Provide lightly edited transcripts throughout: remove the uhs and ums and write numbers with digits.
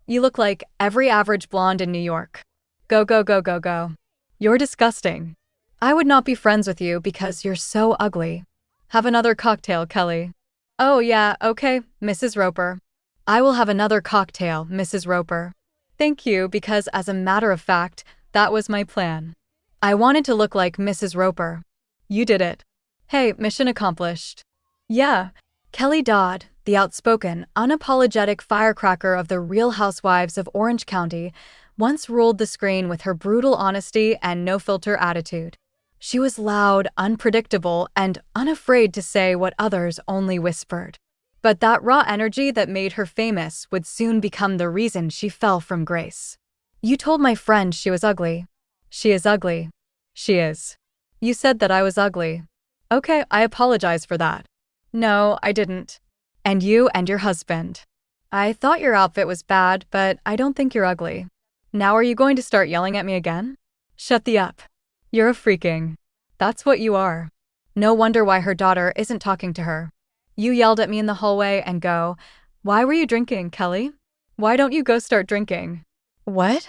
You look like every average blonde in New York. Go, go, go, go, go. You're disgusting. I would not be friends with you because you're so ugly. Have another cocktail, Kelly. Oh yeah, okay, Mrs. Roper. I will have another cocktail, Mrs. Roper. Thank you, because as a matter of fact, that was my plan. I wanted to look like Mrs. Roper. You did it. Hey, mission accomplished. Yeah, Kelly Dodd, the outspoken, unapologetic firecracker of the Real Housewives of Orange County, once ruled the screen with her brutal honesty and no-filter attitude. She was loud, unpredictable, and unafraid to say what others only whispered. But that raw energy that made her famous would soon become the reason she fell from grace. You told my friend she was ugly. She is ugly. She is. You said that I was ugly. Okay, I apologize for that. No, I didn't. And you and your husband. I thought your outfit was bad, but I don't think you're ugly. Now are you going to start yelling at me again? Shut the up. You're a freaking. That's what you are. No wonder why her daughter isn't talking to her. You yelled at me in the hallway and go, "Why were you drinking, Kelly? Why don't you go start drinking?" What?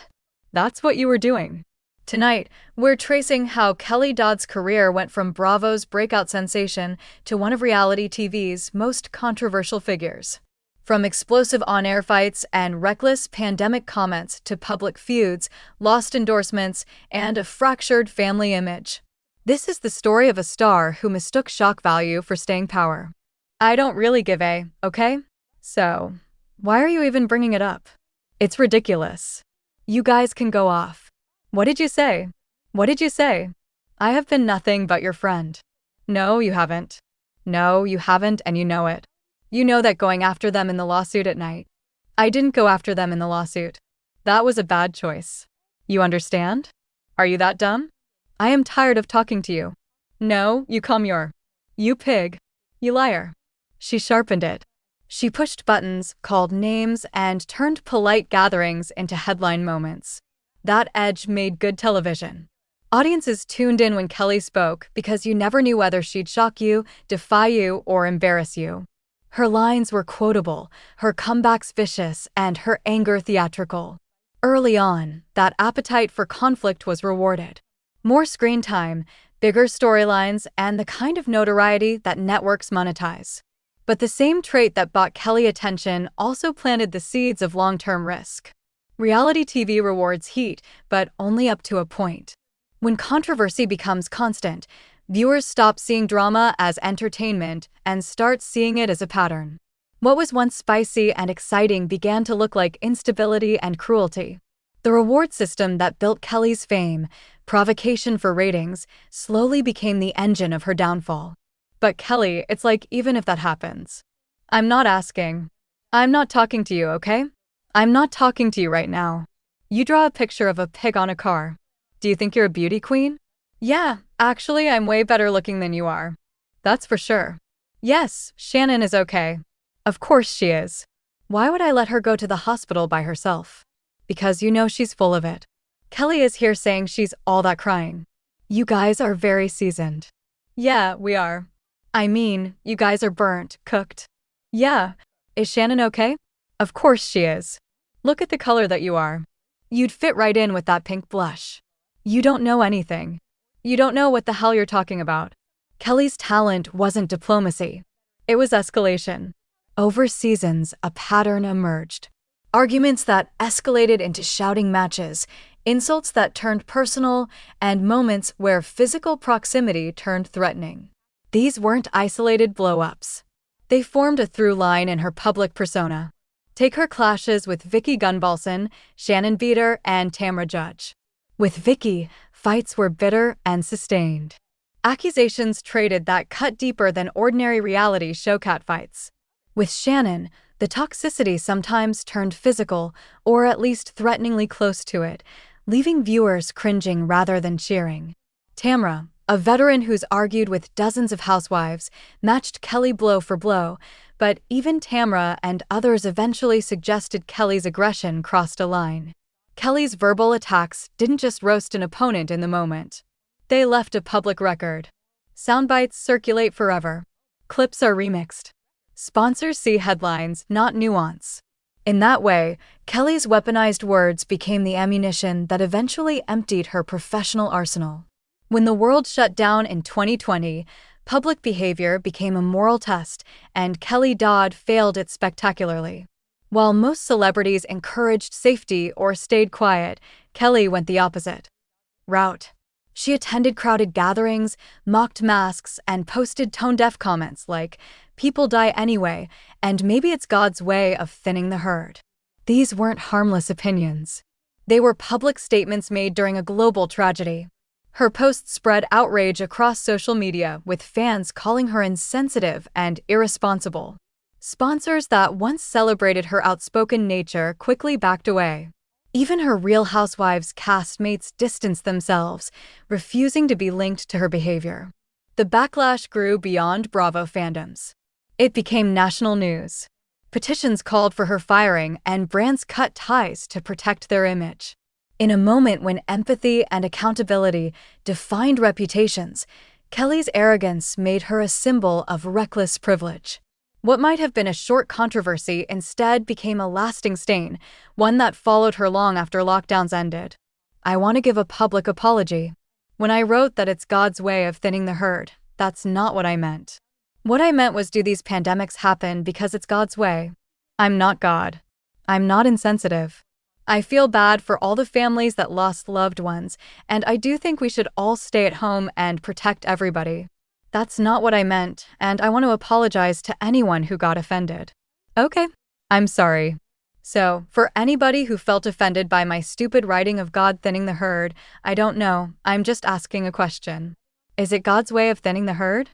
That's what you were doing. Tonight, we're tracing how Kelly Dodd's career went from Bravo's breakout sensation to one of reality TV's most controversial figures. From explosive on-air fights and reckless pandemic comments to public feuds, lost endorsements, and a fractured family image. This is the story of a star who mistook shock value for staying power. I don't really give a, okay? So, why are you even bringing it up? It's ridiculous. You guys can go off. What did you say? What did you say? I have been nothing but your friend. No, you haven't. No, you haven't, and you know it. You know that going after them in the lawsuit at night. I didn't go after them in the lawsuit. That was a bad choice. You understand? Are you that dumb? I am tired of talking to you. No, you come your. You pig. You liar. She sharpened it. She pushed buttons, called names, and turned polite gatherings into headline moments. That edge made good television. Audiences tuned in when Kelly spoke because you never knew whether she'd shock you, defy you, or embarrass you. Her lines were quotable, her comebacks vicious, and her anger theatrical. Early on, that appetite for conflict was rewarded. More screen time, bigger storylines, and the kind of notoriety that networks monetize. But the same trait that bought Kelly attention also planted the seeds of long-term risk. Reality TV rewards heat, but only up to a point. When controversy becomes constant, viewers stop seeing drama as entertainment and start seeing it as a pattern. What was once spicy and exciting began to look like instability and cruelty. The reward system that built Kelly's fame, provocation for ratings, slowly became the engine of her downfall. But Kelly, it's like even if that happens. I'm not asking. I'm not talking to you, okay? I'm not talking to you right now. You draw a picture of a pig on a car. Do you think you're a beauty queen? Yeah, actually, I'm way better looking than you are. That's for sure. Yes, Shannon is okay. Of course she is. Why would I let her go to the hospital by herself? Because you know she's full of it. Kelly is here saying she's all that crying. You guys are very seasoned. Yeah, we are. I mean, you guys are burnt, cooked. Yeah. Is Shannon okay? Of course she is. Look at the color that you are. You'd fit right in with that pink blush. You don't know anything. You don't know what the hell you're talking about. Kelly's talent wasn't diplomacy. It was escalation. Over seasons, a pattern emerged. Arguments that escalated into shouting matches, insults that turned personal, and moments where physical proximity turned threatening. These weren't isolated blow-ups. They formed a through line in her public persona. Take her clashes with Vicky Gunvalson, Shannon Beater, and Tamra Judge. With Vicky, fights were bitter and sustained. Accusations traded that cut deeper than ordinary reality show catfights. With Shannon, the toxicity sometimes turned physical, or at least threateningly close to it, leaving viewers cringing rather than cheering. Tamra, a veteran who's argued with dozens of housewives, matched Kelly blow for blow, but even Tamra and others eventually suggested Kelly's aggression crossed a line. Kelly's verbal attacks didn't just roast an opponent in the moment. They left a public record. Soundbites circulate forever. Clips are remixed. Sponsors see headlines, not nuance. In that way, Kelly's weaponized words became the ammunition that eventually emptied her professional arsenal. When the world shut down in 2020, public behavior became a moral test, and Kelly Dodd failed it spectacularly. While most celebrities encouraged safety or stayed quiet, Kelly went the opposite route. She attended crowded gatherings, mocked masks, and posted tone-deaf comments like, "People die anyway, and maybe it's God's way of thinning the herd." These weren't harmless opinions. They were public statements made during a global tragedy. Her posts spread outrage across social media, with fans calling her insensitive and irresponsible. Sponsors that once celebrated her outspoken nature quickly backed away. Even her Real Housewives castmates distanced themselves, refusing to be linked to her behavior. The backlash grew beyond Bravo fandoms. It became national news. Petitions called for her firing, and brands cut ties to protect their image. In a moment when empathy and accountability defined reputations, Kelly's arrogance made her a symbol of reckless privilege. What might have been a short controversy instead became a lasting stain, one that followed her long after lockdowns ended. "I want to give a public apology. When I wrote that it's God's way of thinning the herd, that's not what I meant. What I meant was, do these pandemics happen because it's God's way? I'm not God. I'm not insensitive. I feel bad for all the families that lost loved ones, and I do think we should all stay at home and protect everybody. That's not what I meant, and I want to apologize to anyone who got offended." Okay, I'm sorry. So, for anybody who felt offended by my stupid writing of God thinning the herd, I don't know, I'm just asking a question. Is it God's way of thinning the herd?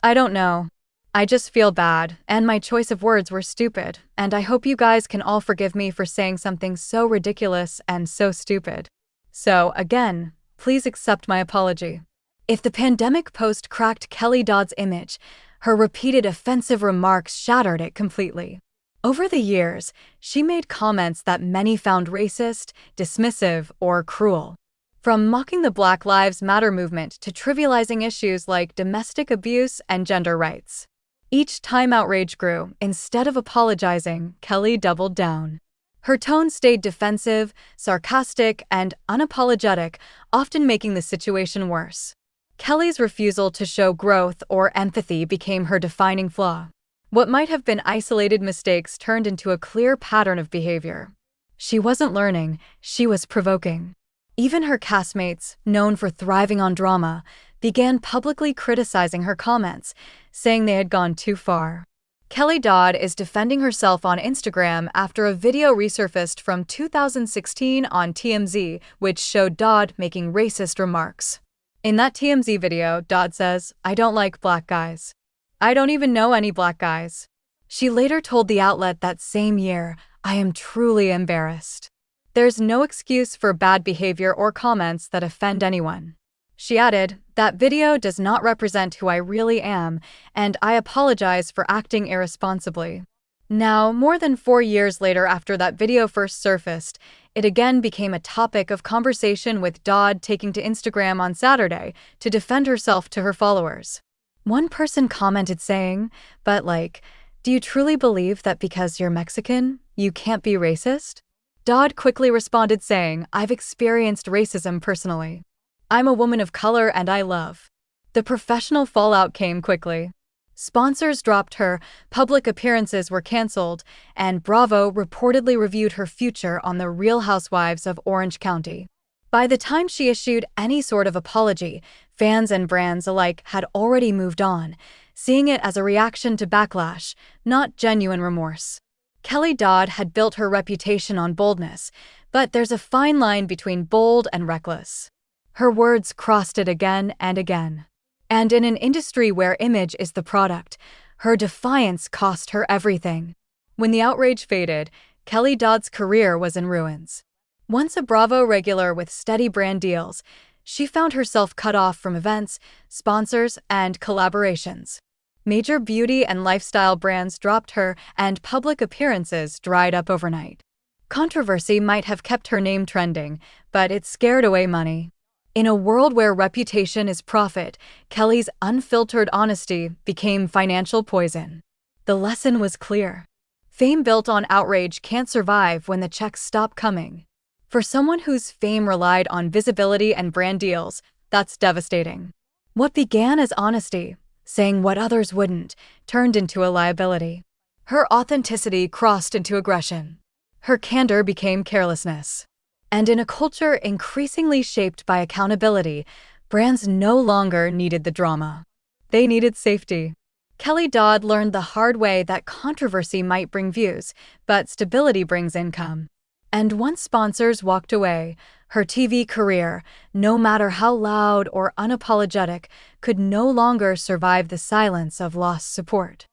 I don't know. I just feel bad, and my choice of words were stupid, and I hope you guys can all forgive me for saying something so ridiculous and so stupid. So, again, please accept my apology. If the pandemic post cracked Kelly Dodd's image, her repeated offensive remarks shattered it completely. Over the years, she made comments that many found racist, dismissive, or cruel. From mocking the Black Lives Matter movement to trivializing issues like domestic abuse and gender rights. Each time outrage grew, instead of apologizing, Kelly doubled down. Her tone stayed defensive, sarcastic, and unapologetic, often making the situation worse. Kelly's refusal to show growth or empathy became her defining flaw. What might have been isolated mistakes turned into a clear pattern of behavior. She wasn't learning, she was provoking. Even her castmates, known for thriving on drama, began publicly criticizing her comments, saying they had gone too far. Kelly Dodd is defending herself on Instagram after a video resurfaced from 2016 on TMZ, which showed Dodd making racist remarks. In that TMZ video, Dodd says, "I don't like black guys. I don't even know any black guys." She later told the outlet that same year, "I am truly embarrassed. There's no excuse for bad behavior or comments that offend anyone." She added, "That video does not represent who I really am, and I apologize for acting irresponsibly." Now, more than 4 years later after that video first surfaced, it again became a topic of conversation, with Dodd taking to Instagram on Saturday to defend herself to her followers. One person commented saying, "But do you truly believe that because you're Mexican, you can't be racist?" Dodd quickly responded saying, "I've experienced racism personally. I'm a woman of color and I love." The professional fallout came quickly. Sponsors dropped her, public appearances were canceled, and Bravo reportedly reviewed her future on The Real Housewives of Orange County. By the time she issued any sort of apology, fans and brands alike had already moved on, seeing it as a reaction to backlash, not genuine remorse. Kelly Dodd had built her reputation on boldness, but there's a fine line between bold and reckless. Her words crossed it again and again. And in an industry where image is the product, her defiance cost her everything. When the outrage faded, Kelly Dodd's career was in ruins. Once a Bravo regular with steady brand deals, she found herself cut off from events, sponsors, and collaborations. Major beauty and lifestyle brands dropped her, and public appearances dried up overnight. Controversy might have kept her name trending, but it scared away money. In a world where reputation is profit, Kelly's unfiltered honesty became financial poison. The lesson was clear. Fame built on outrage can't survive when the checks stop coming. For someone whose fame relied on visibility and brand deals, that's devastating. What began as honesty, saying what others wouldn't, turned into a liability. Her authenticity crossed into aggression. Her candor became carelessness. And in a culture increasingly shaped by accountability, brands no longer needed the drama. They needed safety. Kelly Dodd learned the hard way that controversy might bring views, but stability brings income. And once sponsors walked away, her TV career, no matter how loud or unapologetic, could no longer survive the silence of lost support.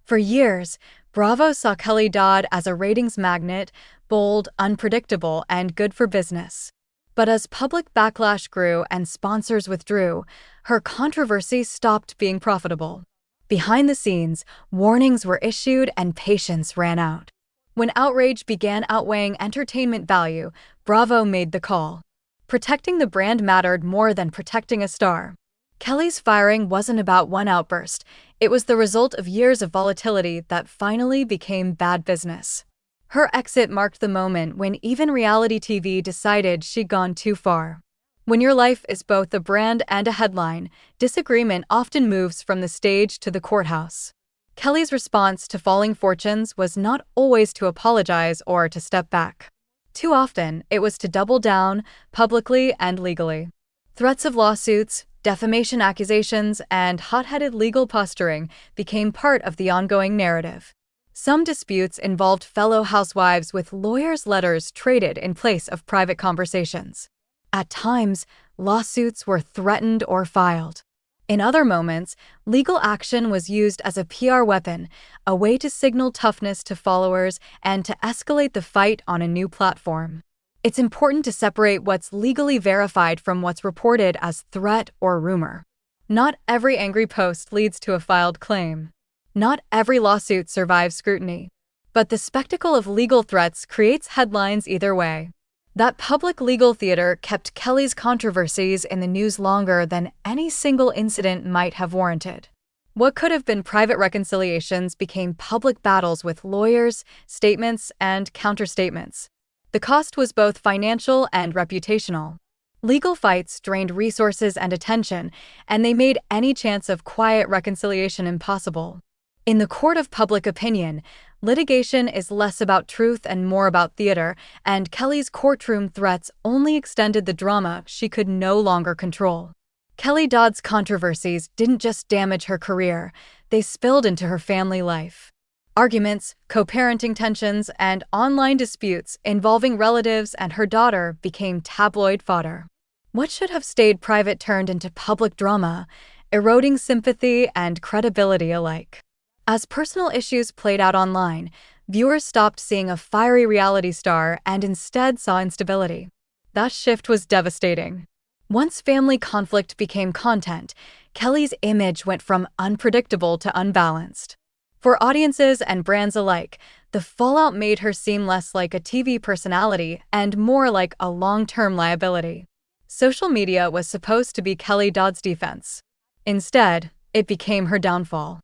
For years, Bravo saw Kelly Dodd as a ratings magnet, bold, unpredictable, and good for business. But as public backlash grew and sponsors withdrew, her controversy stopped being profitable. Behind the scenes, warnings were issued and patience ran out. When outrage began outweighing entertainment value, Bravo made the call. Protecting the brand mattered more than protecting a star. Kelly's firing wasn't about one outburst, it was the result of years of volatility that finally became bad business. Her exit marked the moment when even reality TV decided she'd gone too far. When your life is both a brand and a headline, disagreement often moves from the stage to the courthouse. Kelly's response to falling fortunes was not always to apologize or to step back. Too often, it was to double down, publicly and legally. Threats of lawsuits, defamation accusations, and hot-headed legal posturing became part of the ongoing narrative. Some disputes involved fellow housewives with lawyers' letters traded in place of private conversations. At times, lawsuits were threatened or filed. In other moments, legal action was used as a PR weapon, a way to signal toughness to followers and to escalate the fight on a new platform. It's important to separate what's legally verified from what's reported as threat or rumor. Not every angry post leads to a filed claim. Not every lawsuit survives scrutiny. But the spectacle of legal threats creates headlines either way. That public legal theater kept Kelly's controversies in the news longer than any single incident might have warranted. What could have been private reconciliations became public battles with lawyers, statements, and counterstatements. The cost was both financial and reputational. Legal fights drained resources and attention, and they made any chance of quiet reconciliation impossible. In the court of public opinion, litigation is less about truth and more about theater, and Kelly's courtroom threats only extended the drama she could no longer control. Kelly Dodd's controversies didn't just damage her career, they spilled into her family life. Arguments, co-parenting tensions, and online disputes involving relatives and her daughter became tabloid fodder. What should have stayed private turned into public drama, eroding sympathy and credibility alike. As personal issues played out online, viewers stopped seeing a fiery reality star and instead saw instability. That shift was devastating. Once family conflict became content, Kelly's image went from unpredictable to unbalanced. For audiences and brands alike, the fallout made her seem less like a TV personality and more like a long-term liability. Social media was supposed to be Kelly Dodd's defense. Instead, it became her downfall.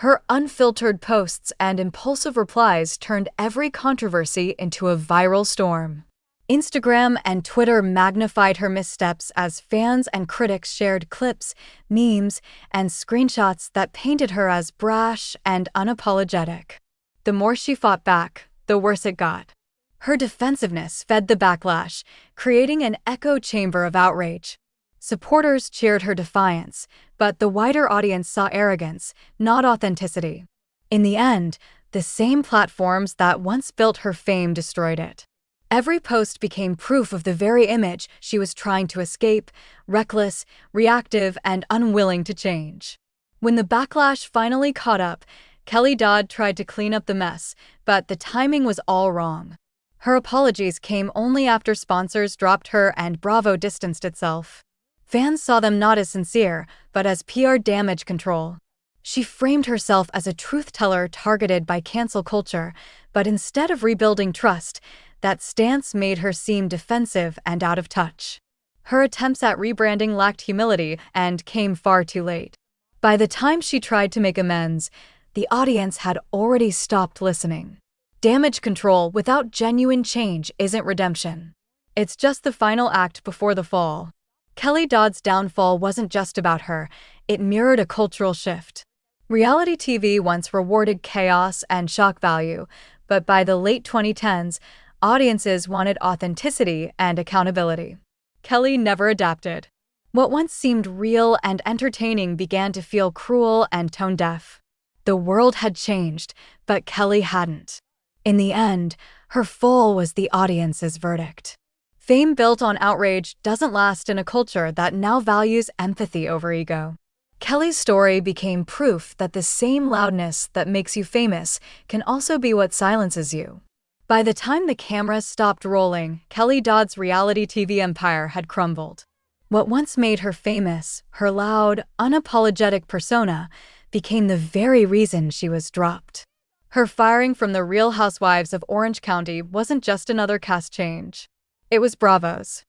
Her unfiltered posts and impulsive replies turned every controversy into a viral storm. Instagram and Twitter magnified her missteps as fans and critics shared clips, memes, and screenshots that painted her as brash and unapologetic. The more she fought back, the worse it got. Her defensiveness fed the backlash, creating an echo chamber of outrage. Supporters cheered her defiance, but the wider audience saw arrogance, not authenticity. In the end, the same platforms that once built her fame destroyed it. Every post became proof of the very image she was trying to escape, reckless, reactive, and unwilling to change. When the backlash finally caught up, Kelly Dodd tried to clean up the mess, but the timing was all wrong. Her apologies came only after sponsors dropped her and Bravo distanced itself. Fans saw them not as sincere, but as PR damage control. She framed herself as a truth-teller targeted by cancel culture, but instead of rebuilding trust, that stance made her seem defensive and out of touch. Her attempts at rebranding lacked humility and came far too late. By the time she tried to make amends, the audience had already stopped listening. Damage control without genuine change isn't redemption. It's just the final act before the fall. Kelly Dodd's downfall wasn't just about her, it mirrored a cultural shift. Reality TV once rewarded chaos and shock value, but by the late 2010s, audiences wanted authenticity and accountability. Kelly never adapted. What once seemed real and entertaining began to feel cruel and tone-deaf. The world had changed, but Kelly hadn't. In the end, her fall was the audience's verdict. Fame built on outrage doesn't last in a culture that now values empathy over ego. Kelly's story became proof that the same loudness that makes you famous can also be what silences you. By the time the cameras stopped rolling, Kelly Dodd's reality TV empire had crumbled. What once made her famous, her loud, unapologetic persona, became the very reason she was dropped. Her firing from the Real Housewives of Orange County wasn't just another cast change. It was Bravo's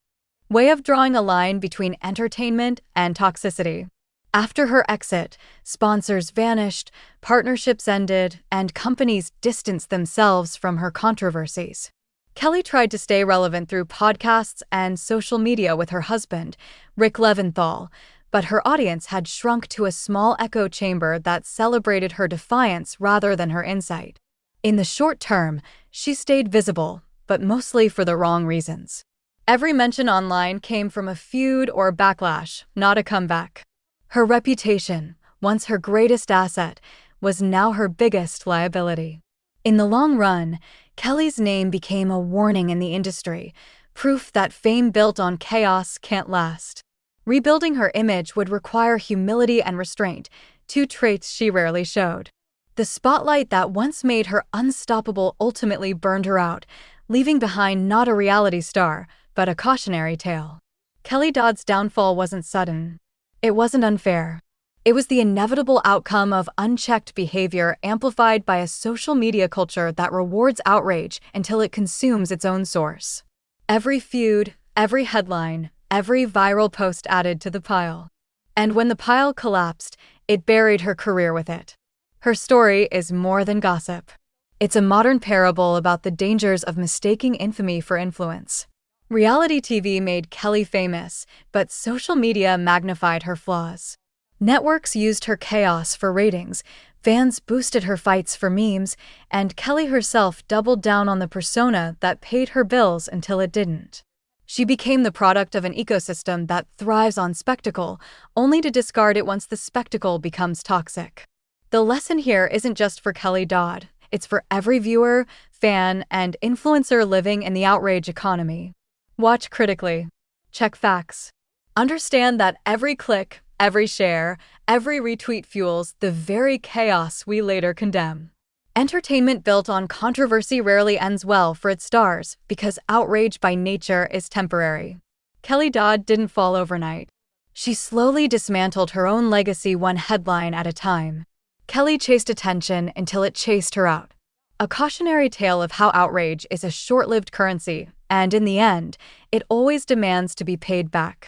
way of drawing a line between entertainment and toxicity. After her exit, sponsors vanished, partnerships ended, and companies distanced themselves from her controversies. Kelly tried to stay relevant through podcasts and social media with her husband, Rick Leventhal, but her audience had shrunk to a small echo chamber that celebrated her defiance rather than her insight. In the short term, she stayed visible, but mostly for the wrong reasons. Every mention online came from a feud or backlash, not a comeback. Her reputation, once her greatest asset, was now her biggest liability. In the long run, Kelly's name became a warning in the industry, proof that fame built on chaos can't last. Rebuilding her image would require humility and restraint, two traits she rarely showed. The spotlight that once made her unstoppable ultimately burned her out, leaving behind not a reality star, but a cautionary tale. Kelly Dodd's downfall wasn't sudden. It wasn't unfair. It was the inevitable outcome of unchecked behavior amplified by a social media culture that rewards outrage until it consumes its own source. Every feud, every headline, every viral post added to the pile. And when the pile collapsed, it buried her career with it. Her story is more than gossip. It's a modern parable about the dangers of mistaking infamy for influence. Reality TV made Kelly famous, but social media magnified her flaws. Networks used her chaos for ratings, fans boosted her fights for memes, and Kelly herself doubled down on the persona that paid her bills until it didn't. She became the product of an ecosystem that thrives on spectacle, only to discard it once the spectacle becomes toxic. The lesson here isn't just for Kelly Dodd. It's for every viewer, fan, and influencer living in the outrage economy. Watch critically. Check facts. Understand that every click, every share, every retweet fuels the very chaos we later condemn. Entertainment built on controversy rarely ends well for its stars because outrage by nature is temporary. Kelly Dodd didn't fall overnight. She slowly dismantled her own legacy one headline at a time. Kelly chased attention until it chased her out. A cautionary tale of how outrage is a short-lived currency, and in the end, it always demands to be paid back.